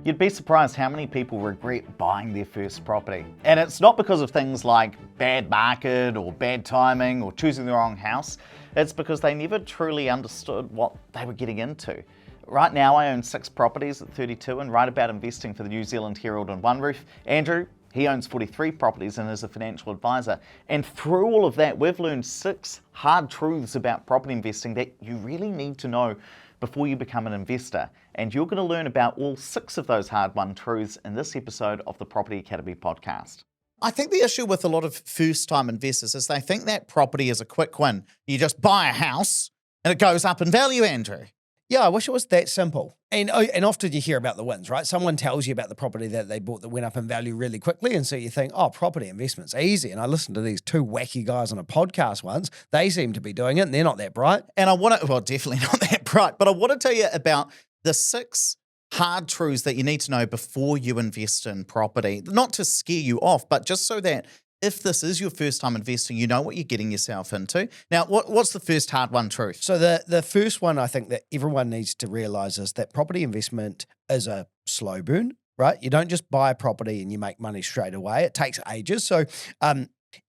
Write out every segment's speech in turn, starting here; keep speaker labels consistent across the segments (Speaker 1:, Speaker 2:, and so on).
Speaker 1: You'd be surprised how many people regret buying their first property. And it's not because of things like bad market or bad timing or choosing the wrong house. It's because they never truly understood what they were getting into. Right now I own 6 properties at 32 and write about investing for the New Zealand Herald and One Roof. Andrew, he owns 43 properties and is a financial advisor. And through all of that, we've learned 6 hard truths about property investing that you really need to know before you become an investor. And you're going to learn about all 6 of those hard-won truths in this episode of the Property Academy podcast.
Speaker 2: I think the issue with a lot of first-time investors is they think that property is a quick win. You just buy a house and it goes up in value, Andrew.
Speaker 3: Yeah, I wish it was that simple. And often you hear about the wins, right? Someone tells you about the property that they bought that went up in value really quickly. And so you think, oh, property investment's easy. And I listened to these 2 wacky guys on a podcast once. They seem to be doing it and they're not that bright.
Speaker 2: And I want to, well, definitely not that bright, but I want to tell you about the 6 hard truths that you need to know before you invest in property. Not to scare you off, but just so that if this is your first time investing, you know what you're getting yourself into. Now, what's the first hard-won truth?
Speaker 3: So the first one I think that everyone needs to realize is that property investment is a slow burn, right? You don't just buy a property and you make money straight away. It takes ages. So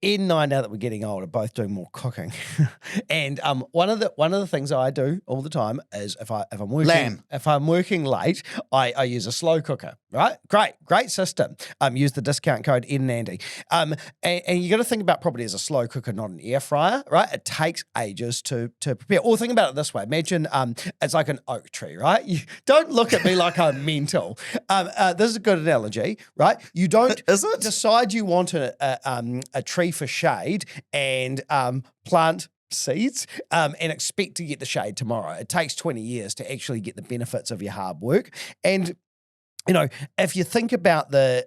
Speaker 3: Ed and I, now that we're getting older, both doing more cooking. And one of the things I do all the time is if I'm working late, I use a slow cooker, right? Great system. Use the discount code Ed and Andy. And you got to think about property as a slow cooker, not an air fryer, right? It takes ages to prepare. Or think about it this way. Imagine it's like an oak tree, right? You don't look at me like I'm mental. This is a good analogy, right? You don't decide you want a tree for shade and plant seeds and expect to get the shade tomorrow. It takes 20 years to actually get the benefits of your hard work. And you know, if you think about the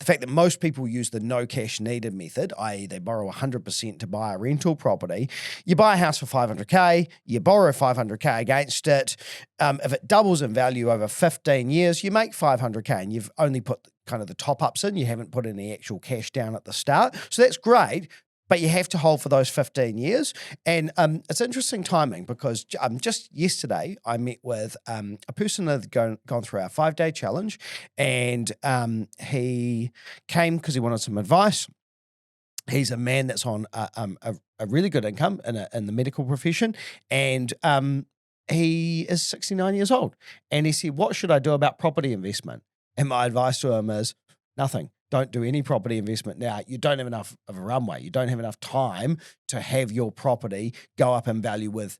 Speaker 3: fact that most people use the no cash needed method, i.e. they borrow 100% to buy a rental property, you buy a house for $500K, you borrow $500K against it. If it doubles in value over 15 years, you make $500K and you've only put kind of the top ups in, you haven't put any actual cash down at the start. So that's great. But you have to hold for those 15 years. And it's interesting timing because just yesterday I met with a person that had gone through our 5-day challenge, and he came because he wanted some advice. He's a man that's on a really good income in the medical profession, and he is 69 years old. And he said, what should I do about property investment? And my advice to him is nothing. Don't do any property investment now. You don't have enough of a runway. You don't have enough time to have your property go up in value with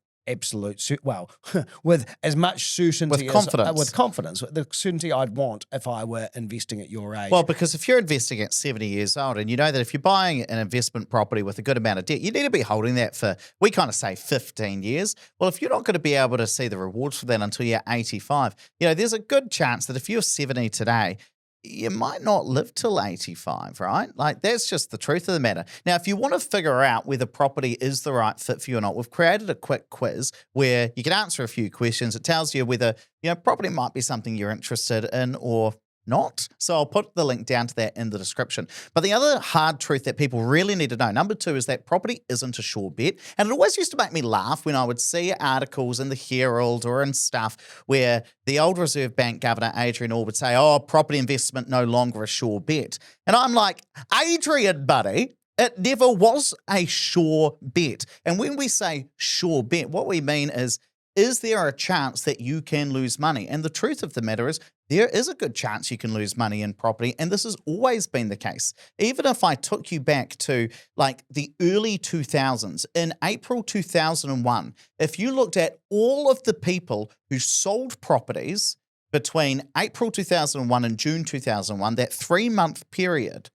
Speaker 3: with as much certainty with confidence, the certainty I'd want if I were investing at your age.
Speaker 2: Well, because if you're investing at 70 years old and you know that if you're buying an investment property with a good amount of debt, you need to be holding that for, we kind of say 15 years. Well, if you're not going to be able to see the rewards for that until you're 85, you know, there's a good chance that if you're 70 today, you might not live till 85, right? Like, that's just the truth of the matter. Now, if you want to figure out whether property is the right fit for you or not, we've created a quick quiz where you can answer a few questions. It tells you whether, you know, property might be something you're interested in or not. So I'll put the link down to that in the description. But the other hard truth that people really need to know, number 2, is that property isn't a sure bet. And it always used to make me laugh when I would see articles in the Herald or in stuff where the old Reserve Bank Governor Adrian Orr would say, oh, property investment no longer a sure bet. And I'm like, Adrian, buddy, it never was a sure bet. And when we say sure bet, what we mean is there a chance that you can lose money? And the truth of the matter is, there is a good chance you can lose money in property, and this has always been the case. Even if I took you back to like the early 2000s, in April 2001, if you looked at all of the people who sold properties between April 2001 and June 2001, that 3-month period,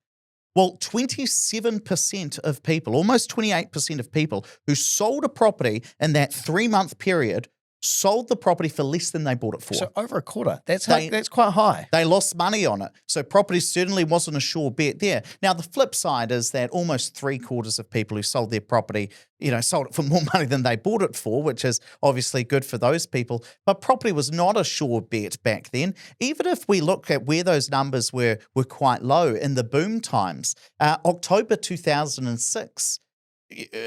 Speaker 2: well, 27% of people, almost 28% of people who sold a property in that 3-month period sold the property for less than they bought it for.
Speaker 3: So over a quarter. That's quite high.
Speaker 2: They lost money on it. So property certainly wasn't a sure bet there. Now, the flip side is that almost 3/4 of people who sold their property, you know, sold it for more money than they bought it for, which is obviously good for those people. But property was not a sure bet back then. Even if we look at where those numbers were quite low in the boom times, October 2006,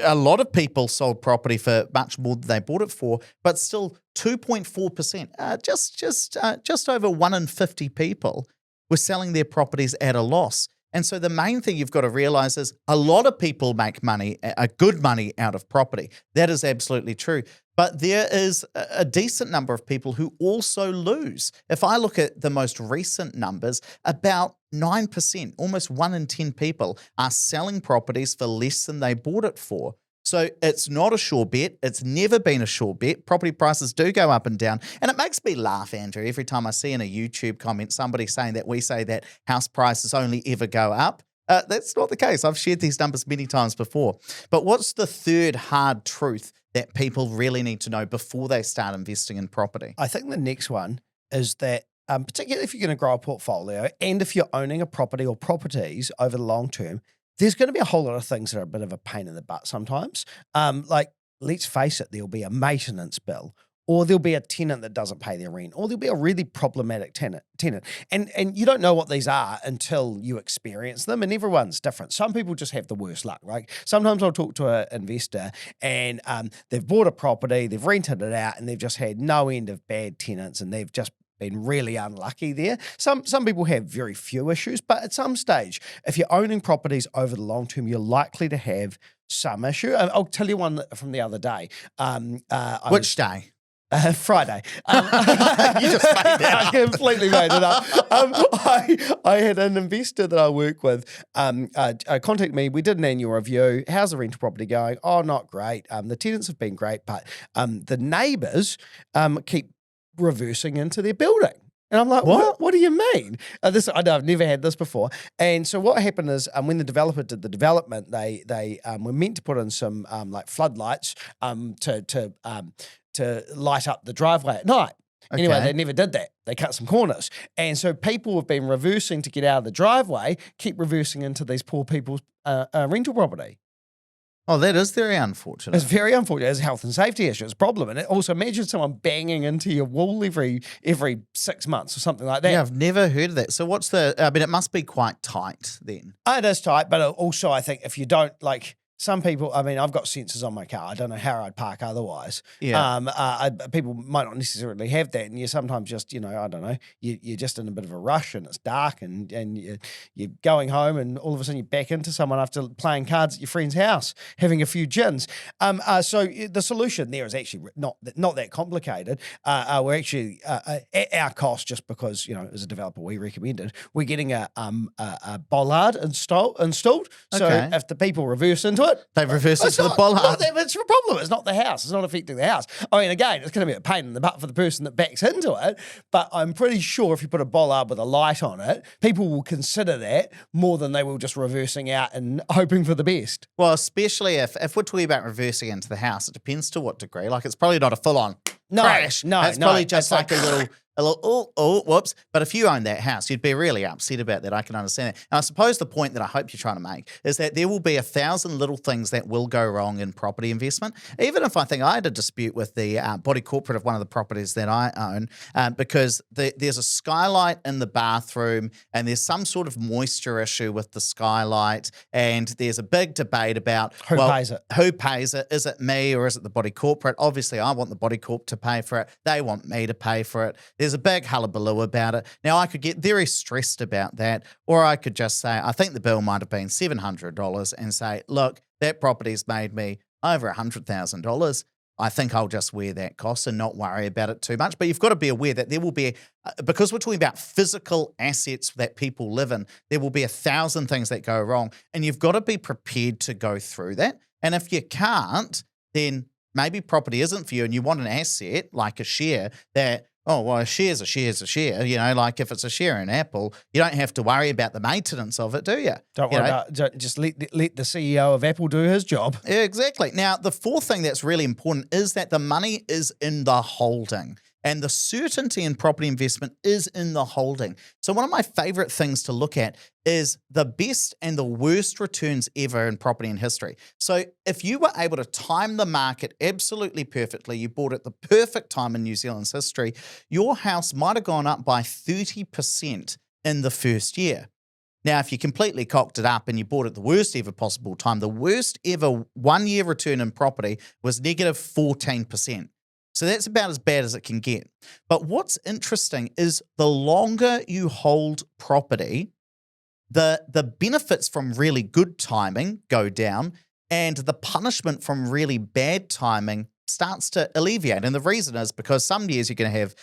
Speaker 2: a lot of people sold property for much more than they bought it for, but still 2.4%, just over 1 in 50 people were selling their properties at a loss. And so the main thing you've got to realize is a lot of people make money, good money out of property. That is absolutely true. But there is a decent number of people who also lose. If I look at the most recent numbers, about 9%, almost 1 in 10 people are selling properties for less than they bought it for. So it's not a sure bet. It's never been a sure bet. Property prices do go up and down. And it makes me laugh, Andrew, every time I see in a YouTube comment somebody saying that we say that house prices only ever go up. That's not the case. I've shared these numbers many times before. But what's the third hard truth that people really need to know before they start investing in property?
Speaker 3: I think the next one is that, particularly if you're going to grow a portfolio and if you're owning a property or properties over the long term, there's going to be a whole lot of things that are a bit of a pain in the butt sometimes. Like, let's face it, there'll be a maintenance bill, or there'll be a tenant that doesn't pay their rent, or there'll be a really problematic tenant. And you don't know what these are until you experience them, and everyone's different. Some people just have the worst luck, right? Sometimes I'll talk to an investor and they've bought a property, they've rented it out, and they've just had no end of bad tenants, and they've just been really unlucky there. Some people have very few issues, but at some stage, if you're owning properties over the long term, you're likely to have some issue. I'll tell you one from the other day.
Speaker 2: Which day?
Speaker 3: Friday.
Speaker 2: You just made that
Speaker 3: I completely made it up. I had an investor that I work with contact me. We did an annual review. How's the rental property going? Oh, not great. The tenants have been great, but the neighbours keep reversing into their building. And I'm like, what do you mean? I know I've never had this before. And so what happened is when the developer did the development, they were meant to put in some like floodlights to light up the driveway at night. Okay. Anyway, they never did that. They cut some corners. And so people have been reversing to get out of the driveway, keep reversing into these poor people's rental property.
Speaker 2: Oh, that is very unfortunate.
Speaker 3: It's very unfortunate. It's a health and safety issue. It's a problem. And also imagine someone banging into your wall every 6 months or something like that.
Speaker 2: Yeah, I've never heard of that. So it must be quite tight then.
Speaker 3: It is tight, but also I think if you don't, like, some people, I mean, I've got sensors on my car. I don't know how I'd park otherwise.
Speaker 2: Yeah.
Speaker 3: People might not necessarily have that. And you sometimes just, I don't know, you're just in a bit of a rush and it's dark and you're going home and all of a sudden you back into someone after playing cards at your friend's house, having a few gins. So the solution there is actually not that complicated. We're actually, at our cost, just because, as a developer we recommended, we're getting a bollard installed. So if the people reverse into it,
Speaker 2: they reverse it to the bollard.
Speaker 3: It's a problem. It's not the house. It's not affecting the house. I mean, again, it's going to be a pain in the butt for the person that backs into it, but I'm pretty sure if you put a bollard with a light on it, people will consider that more than they will just reversing out and hoping for the best.
Speaker 2: Well, especially if we're talking about reversing into the house, it depends to what degree. Like, it's probably not a full-on crash. It's probably just like a little, whoops. But if you own that house, you'd be really upset about that. I can understand that. And I suppose the point that I hope you're trying to make is that there will be 1,000 little things that will go wrong in property investment. Even if I think I had a dispute with the body corporate of one of the properties that I own because there's a skylight in the bathroom and there's some sort of moisture issue with the skylight, and there's a big debate about
Speaker 3: who pays it.
Speaker 2: Who pays it? Is it me or is it the body corporate? Obviously, I want the body corp to pay for it. They want me to pay for it. There's a big hullabaloo about it. Now, I could get very stressed about that, or I could just say, I think the bill might have been $700 and say, look, that property's made me over $100,000. I think I'll just wear that cost and not worry about it too much. But you've got to be aware that there will be, because we're talking about physical assets that people live in, there will be 1,000 things that go wrong. And you've got to be prepared to go through that. And if you can't, then maybe property isn't for you and you want an asset like a share that, oh, well, a share's a share. Like if it's a share in Apple, you don't have to worry about the maintenance of it, do you?
Speaker 3: Don't worry about it. Just let the CEO of Apple do his job.
Speaker 2: Exactly. Now, the fourth thing that's really important is that the money is in the holding. And the certainty in property investment is in the holding. So one of my favorite things to look at is the best and the worst returns ever in property in history. So if you were able to time the market absolutely perfectly, you bought at the perfect time in New Zealand's history, your house might have gone up by 30% in the first year. Now, if you completely cocked it up and you bought at the worst ever possible time, the worst ever 1 year return in property was negative 14%. So that's about as bad as it can get. But what's interesting is the longer you hold property, the benefits from really good timing go down and the punishment from really bad timing starts to alleviate. And the reason is because some years you're going to have,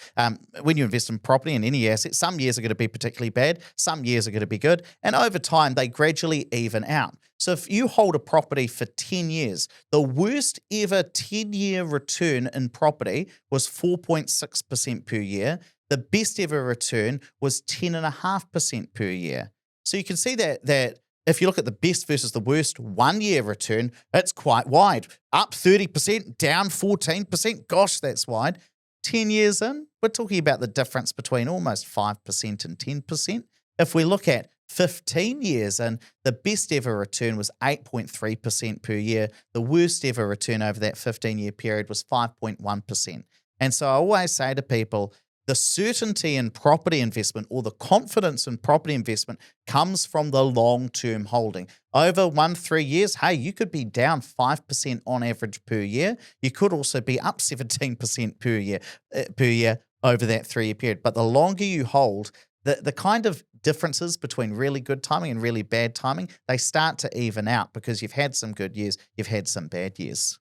Speaker 2: when you invest in property in any asset, some years are going to be particularly bad, some years are going to be good, and over time they gradually even out. So if you hold a property for 10 years, the worst ever 10-year return in property was 4.6% per year. The best ever return was 10.5% per year. So you can see that if you look at the best versus the worst 1 year return, it's quite wide. Up 30%, down 14%. Gosh, that's wide. 10 years in, we're talking about the difference between almost 5% and 10%. If we look at 15 years in, the best ever return was 8.3% per year. The worst ever return over that 15-year period was 5.1%. And so I always say to people, the certainty in property investment or the confidence in property investment comes from the long-term holding. Over 1-3 years, hey, you could be down 5% on average per year. You could also be up 17% per year over that 3-year period. But the longer you hold, the kind of differences between really good timing and really bad timing, they start to even out because you've had some good years, you've had some bad years.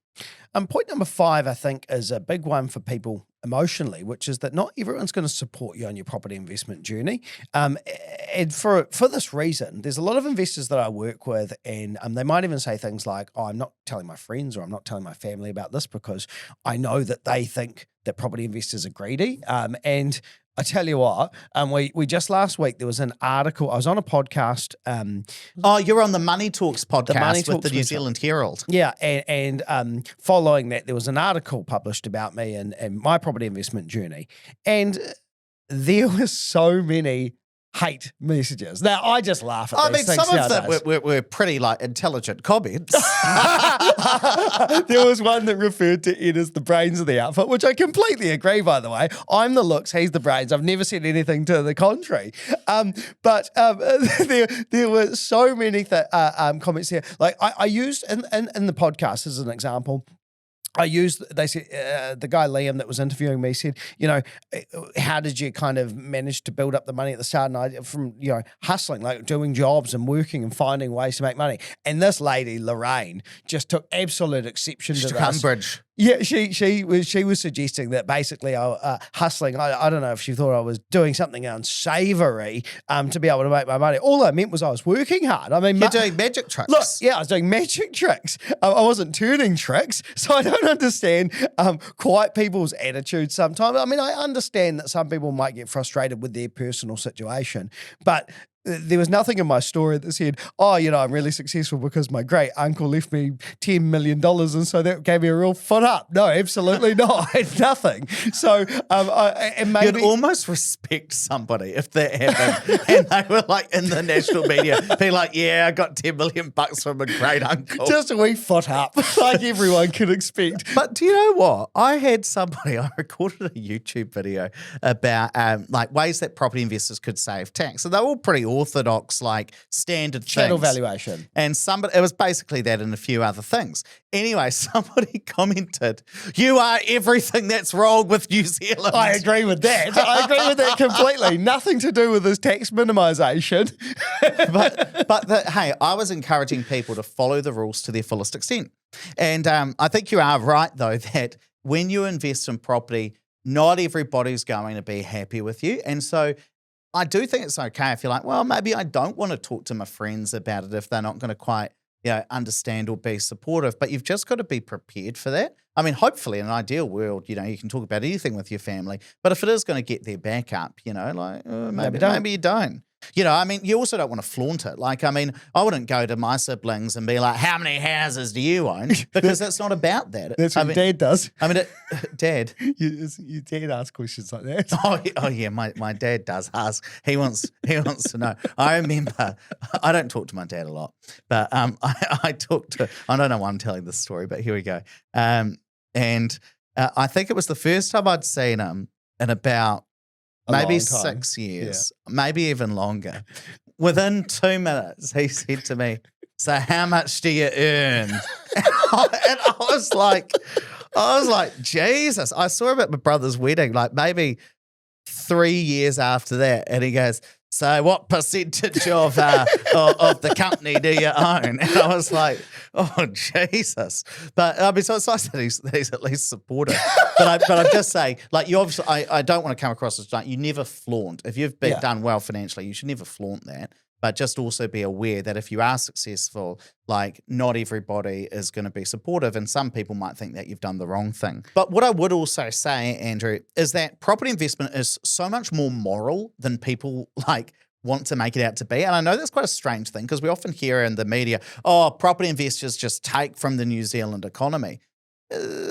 Speaker 3: Point number 5, I think, is a big one for people emotionally, which is that not everyone's going to support you on your property investment journey. And for this reason, there's a lot of investors that I work with, and they might even say things like, oh, I'm not telling my friends or I'm not telling my family about this because I know that they think that property investors are greedy. And I tell you what, we just last week, there was an article, I was on a podcast.
Speaker 2: You're on the Money Talks podcast with the New Zealand Herald.
Speaker 3: Yeah, and following that, there was an article published about me and my property investment journey. And there were so many hate messages. Now, I just laugh at these things.
Speaker 2: Some of them were pretty intelligent comments.
Speaker 3: There was one that referred to Ed as the brains of the outfit, which I completely agree, by the way. I'm the looks, he's the brains. I've never said anything to the contrary. But there were so many comments here. Like I used in the podcast as an example, they said, the guy Liam that was interviewing me said, how did you kind of manage to build up the money at the start? And from hustling, like doing jobs and working and finding ways to make money. And this lady, Lorraine, just took absolute exception to this.
Speaker 2: Umbrage.
Speaker 3: Yeah, she was suggesting that basically hustling. I don't know if she thought I was doing something unsavory to be able to make my money. All I meant was I was working hard. I mean,
Speaker 2: you're doing magic tricks.
Speaker 3: Look, yeah, I was doing magic tricks. I wasn't turning tricks, so I don't understand quite people's attitude sometimes. I mean, I understand that some people might get frustrated with their personal situation, but there was nothing in my story that said, I'm really successful because my great uncle left me $10 million and so that gave me a real foot up. No, absolutely not. Nothing. So, and maybe
Speaker 2: you'd almost respect somebody if that happened and they were like in the national media, be like, yeah, I got $10 million from a great uncle.
Speaker 3: Just a wee foot up, like everyone could expect.
Speaker 2: But do you know what? I recorded a YouTube video about ways that property investors could save tax. So they were all pretty orthodox, standard
Speaker 3: channel
Speaker 2: things.
Speaker 3: Valuation.
Speaker 2: And it was basically that and a few other things. Anyway, somebody commented, you are everything that's wrong with New Zealand.
Speaker 3: I agree with that. I agree with that completely. Nothing to do with this tax minimisation.
Speaker 2: Hey, I was encouraging people to follow the rules to their fullest extent. And I think you are right, though, that when you invest in property, not everybody's going to be happy with you. And so I do think it's okay if you're like, well, maybe I don't want to talk to my friends about it if they're not going to quite understand or be supportive, but you've just got to be prepared for that. I mean, hopefully in an ideal world, you can talk about anything with your family, but if it is going to get their back up, maybe you don't. You also don't want to flaunt it. I wouldn't go to my siblings and be like, how many houses do you own? Because that's not about that.
Speaker 3: That's what Dad does.
Speaker 2: Dad.
Speaker 3: Your dad asks questions like that.
Speaker 2: Oh yeah, my dad does ask. He wants to know. I remember, I don't talk to my dad a lot, but I don't know why I'm telling this story, but here we go. And I think it was the first time I'd seen him in about maybe 6 years, maybe even longer. within 2 minutes, he said to me, "So how much do you earn?" And I was like, Jesus. I saw him at my brother's wedding, like maybe 3 years after that, and he goes, "So what percentage of the company do you own?" And I was like, "Oh Jesus!" But I mean, so it's nice that he's at least supportive. But I'm just saying, like, you obviously, I don't want to come across as like you never flaunt. If you've done well financially, you should never flaunt that. But just also be aware that if you are successful, like not everybody is going to be supportive, and some people might think that you've done the wrong thing. But what I would also say, Andrew, is that property investment is so much more moral than people like want to make it out to be. And I know that's quite a strange thing because we often hear in the media, oh, property investors just take from the New Zealand economy.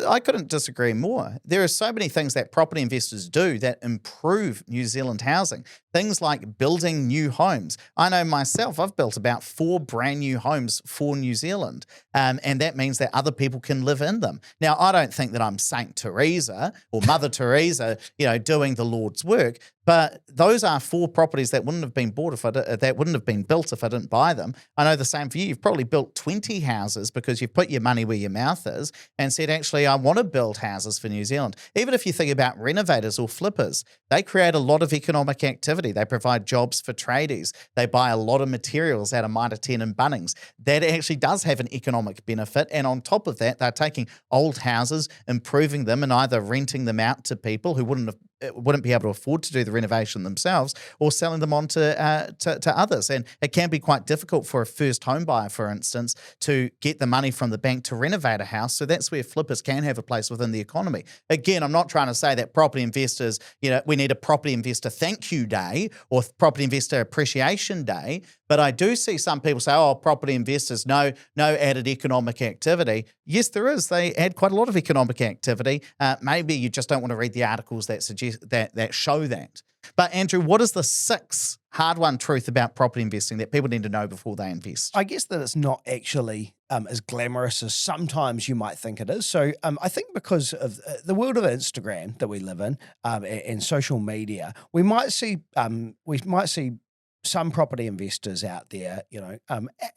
Speaker 2: I couldn't disagree more. There are so many things that property investors do that improve New Zealand housing. Things like building new homes. I know myself, I've built about 4 brand new homes for New Zealand. And that means that other people can live in them. Now, I don't think that I'm Saint Teresa or Mother Teresa, doing the Lord's work. But those are 4 properties that wouldn't have been built if I didn't buy them. I know the same for you. You've probably built 20 houses because you've put your money where your mouth is and said, actually, I want to build houses for New Zealand. Even if you think about renovators or flippers, they create a lot of economic activity. They provide jobs for tradies. They buy a lot of materials out of Mitre 10 and Bunnings. That actually does have an economic benefit. And on top of that, they're taking old houses, improving them, and either renting them out to people who wouldn't be able to afford to do the renovation themselves, or selling them on to others. And it can be quite difficult for a first home buyer, for instance, to get the money from the bank to renovate a house. So that's where flippers can have a place within the economy. Again, I'm not trying to say that property investors, we need a property investor thank you day or property investor appreciation day. But I do see some people say, oh, property investors, no added economic activity. Yes, there is. They add quite a lot of economic activity. Maybe you just don't want to read the articles that suggest that show that. But Andrew, what is the 6th hard-won truth about property investing that people need to know before they invest?
Speaker 3: I guess that it's not actually as glamorous as sometimes you might think it is. So I think because of the world of Instagram that we live in and social media, we might see some property investors out there,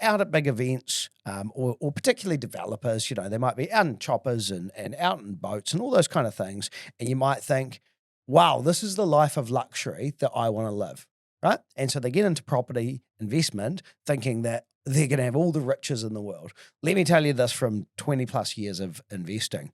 Speaker 3: out at big events, or particularly developers. They might be out in choppers and out in boats and all those kind of things, and you might think, wow, this is the life of luxury that I want to live, right? And so they get into property investment thinking that they're going to have all the riches in the world. Let me tell you this from 20 plus years of investing.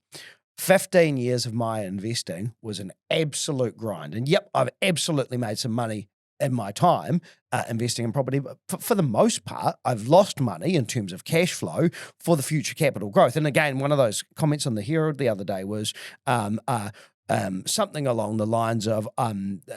Speaker 3: 15 years of my investing was an absolute grind. And yep, I've absolutely made some money in my time investing in property, but for the most part, I've lost money in terms of cash flow for the future capital growth. And again, one of those comments on the Herald the other day was something along the lines of,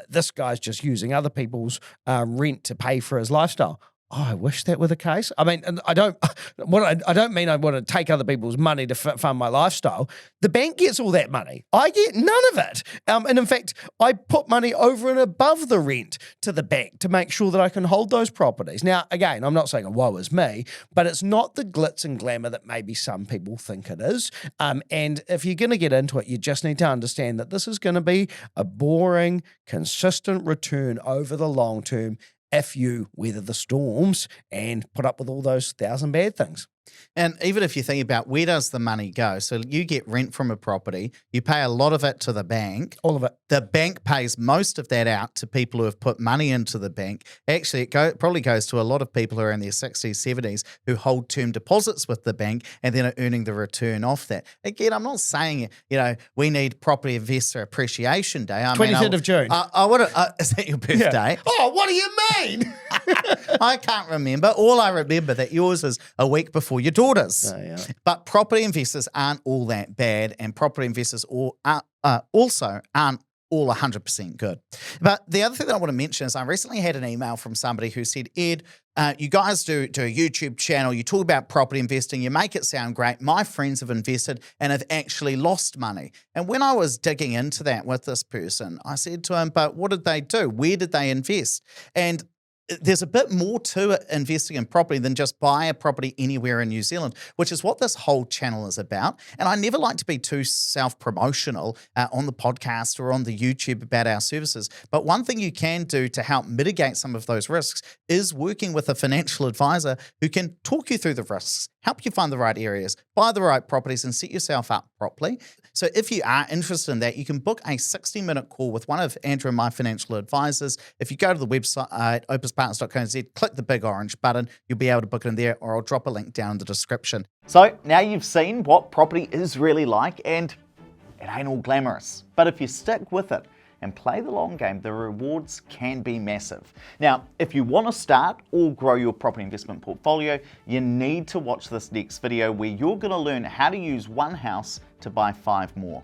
Speaker 3: this guy's just using other people's rent to pay for his lifestyle. Oh, I wish that were the case. I mean, I don't mean I want to take other people's money to fund my lifestyle. The bank gets all that money. I get none of it. And in fact, I put money over and above the rent to the bank to make sure that I can hold those properties. Now, again, I'm not saying, woe is me, but it's not the glitz and glamour that maybe some people think it is. And if you're going to get into it, you just need to understand that this is going to be a boring, consistent return over the long term if you weather the storms and put up with all those 1,000 bad things.
Speaker 2: And even if you think about where does the money go? So you get rent from a property, you pay a lot of it to the bank.
Speaker 3: All of it.
Speaker 2: The bank pays most of that out to people who have put money into the bank. Actually, it probably goes to a lot of people who are in their 60s, 70s who hold term deposits with the bank and then are earning the return off that. Again, I'm not saying, we need property investor appreciation day.
Speaker 3: 23rd of June.
Speaker 2: I want to, is that your birthday?
Speaker 3: Yeah. Oh, what do you mean?
Speaker 2: I can't remember. All I remember that yours is a week before your daughter's.
Speaker 3: Oh, yeah.
Speaker 2: But property investors aren't all that bad, and property investors also aren't all 100% good. But the other thing that I want to mention is I recently had an email from somebody who said, Ed, you guys do a YouTube channel, you talk about property investing, you make it sound great. My friends have invested and have actually lost money. And when I was digging into that with this person, I said to him, but what did they do? Where did they invest? And there's a bit more to it, investing in property, than just buy a property anywhere in New Zealand, which is what this whole channel is about. And I never like to be too self-promotional on the podcast or on the YouTube about our services. But one thing you can do to help mitigate some of those risks is working with a financial advisor who can talk you through the risks, help you find the right areas, buy the right properties, and set yourself up properly. So if you are interested in that, you can book a 60-minute call with one of Andrew and my financial advisors. If you go to the website, opuspartners.co.nz, click the big orange button, you'll be able to book it in there, or I'll drop a link down in the description.
Speaker 1: So now you've seen what property is really like, and it ain't all glamorous. But if you stick with it and play the long game, the rewards can be massive. Now, if you want to start or grow your property investment portfolio, you need to watch this next video where you're going to learn how to use one house to buy 5 more.